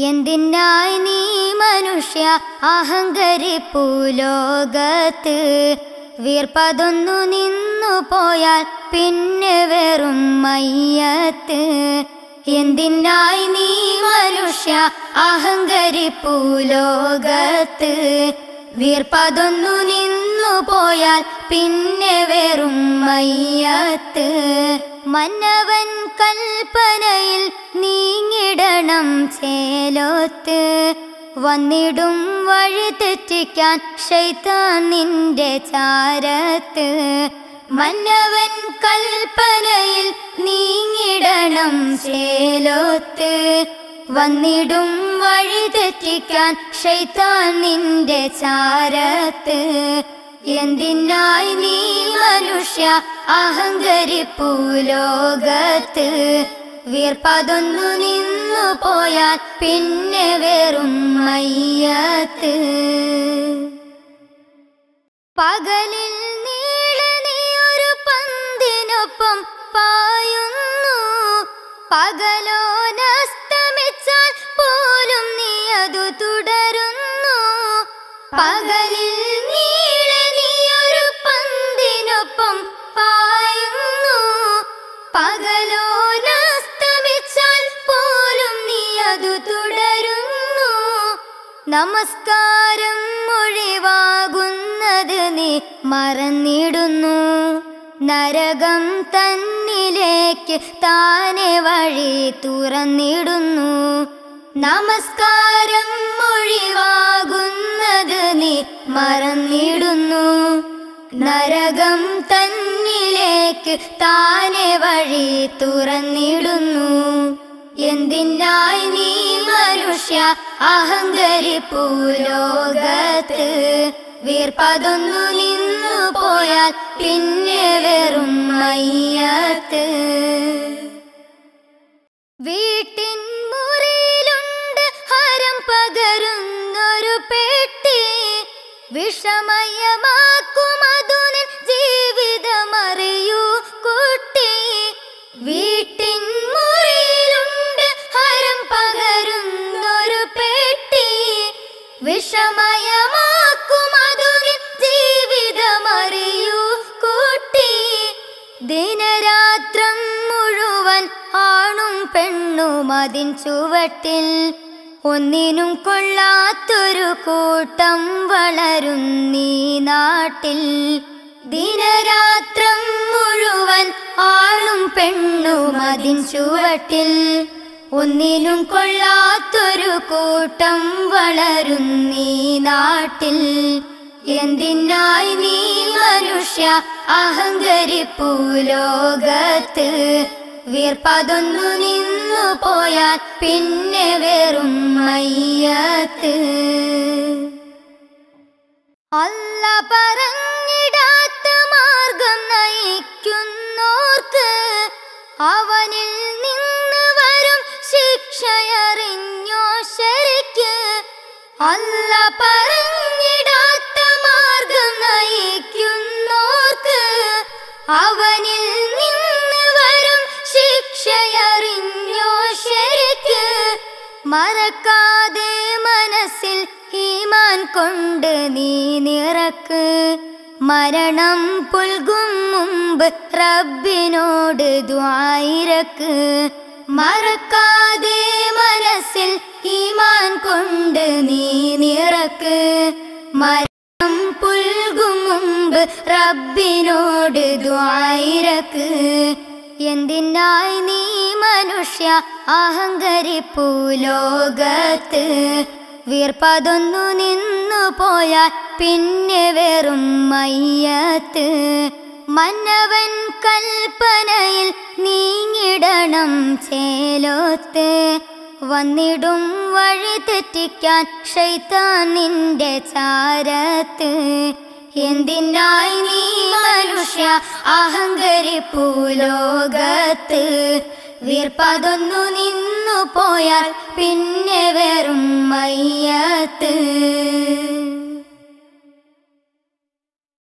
എന്തിനായി നീ മനുഷ്യ അഹങ്കരിപ്പു ലോകത്ത്? വീർപ്പതൊന്നു നിന്നു പോയാൽ പിന്നെ വെറും മയ്യത്ത്. എന്തിനായി നീ മനുഷ്യ അഹങ്കരിപ്പു ലോകത്ത്? വീർപ്പതൊന്നു നിന്നു പോയാൽ പിന്നെ വെറും മയ്യത്ത്. മന്നവൻ കൽപ്പനയിൽ നീങ്ങിടണം ചേലോത്ത്. വന്നിടും വഴി തെറ്റിക്കാൻ ശൈത്താൻ നിന്റെ ചാരത്ത്. മന്നവൻ കൽപ്പനയിൽ നീങ്ങിടണം ചേലോത്ത്. വന്നിടും വഴി തെറ്റിക്കാൻ ശൈത്താൻ നിന്റെ ചാരത്ത്. എന്തിനായി നീ മനുഷ്യ അഹങ്കരിപ്പു ലോകത്ത്? വീർപ്പതൊന്നു നിന്നു പോയാൽ പിന്നെ വെറും മയ്യത്ത്. പകലിൽ നീളെ നീയൊരു പന്തിനൊപ്പം പായുന്നു. പകലോനസ്തമിച്ചാൽ പോലും നീ അതു തുടരുന്നു. പകലിൽ നീളെ നീയൊരു പന്തിനൊപ്പം പായുന്നു. പകലോനസ്തമിച്ചാൽ പോലും നീ അതു തുടരുന്നു. നമസ്കാരം ഒഴിവാകുന്നത് നീ മറന്നിടുന്നു. നരകം തന്നിലേക്ക് താനെ വഴി തുറന്നിടുന്നു. നമസ്കാരം ഒഴിവാകുന്നത് നീ മറന്നിടുന്നു. നരകം തന്നിലേക്ക് താനെ വഴി തുറന്നിടുന്നു. എന്തിനായി നീ മനുഷ്യ അഹങ്കരിപ്പു ലോകത്ത്? വീർപ്പതൊന്നു നിന്നു പോയാൽ പിന്നെ വെറും മയ്യത്ത്. വീട്ടിൻ മുറിയിലുണ്ട് ഹരം പകരുന്നൊരു പെട്ടി. വിഷമയമാക്കുമതു നിൻ ജീവിതമറിയൂ കുട്ടി. വീട്ടിൻ മുറിയിലുണ്ട് ഹരം പകരുന്നൊരു പെട്ടി. വിഷമയമാക്കുമതു നിൻ ജീവിതമറിയൂ കുട്ടി. ദിനരാത്രം മുഴുവൻ ആണും പെണ്ണും അതിൻ ചുവട്ടിൽ. ഒന്നിനും കൊള്ളാത്തൊരു കൂട്ടം വളരുന്നീ നാട്ടിൽ. ദിനരാത്രം മുഴുവൻ ആണും പെണ്ണും അതിൻ ചുവട്ടിൽ. ഒന്നിനും കൊള്ളാത്തൊരു കൂട്ടം വളരുന്നീ നാട്ടിൽ. എന്തിനായി നീ മനുഷ്യ അഹങ്കരിപ്പു ലോകത്ത്? വീർപ്പതൊന്നു നിന്നു പോയാൽ പിന്നെ വെറും മയ്യത്ത്. അല്ല പറഞ്ഞിടാത്ത മാർഗം നയിക്കുന്നോർക്ക് അവനിൽ നിന്ന് വരും ശിക്ഷയറിഞ്ഞോ ശരിക്ക്? അല്ല പറഞ്ഞിടാത്ത മാർഗം നയിക്കുന്നോർക്ക് അവനിൽ നിന്ന് വരും ശിക്ഷയറിഞ്ഞോ ശരിക്ക്? മറക്കാതെ മനസ്സിൽ ഈമാൻ കൊണ്ട് നീ നിറക്ക്. മരണം പുൽകും മുമ്പ് റബ്ബിനോട് ദുആയിരക്ക്. മറക്കാതെ മനസ്സിൽ ഈമാൻ കൊണ്ട് നീ നിറക്ക്. മരണം പുൽകും മുമ്പ് റബ്ബിനോട് ദുആയിരക്ക്. എന്തിനായി നീ മനുഷ്യ അഹങ്കരിപ്പു ലോകത്ത്? വീർപ്പതൊന്നു നിന്നു പോയാൽ പിന്നെ വെറും മയ്യത്ത്. മന്നവൻ കൽപ്പനയിൽ നീങ്ങിടണം ചേലോത്ത്. വന്നിടും വഴി തെറ്റിക്കാൻ ശൈത്താൻ നിന്റെ ചാരത്ത്. എന്തിനായി നീ മനുഷ്യ അഹങ്കരിപ്പു ലോകത്ത്? വീർപ്പതൊന്നു നിന്നു പോയാൽ പിന്നെ വെറും മയ്യത്ത്.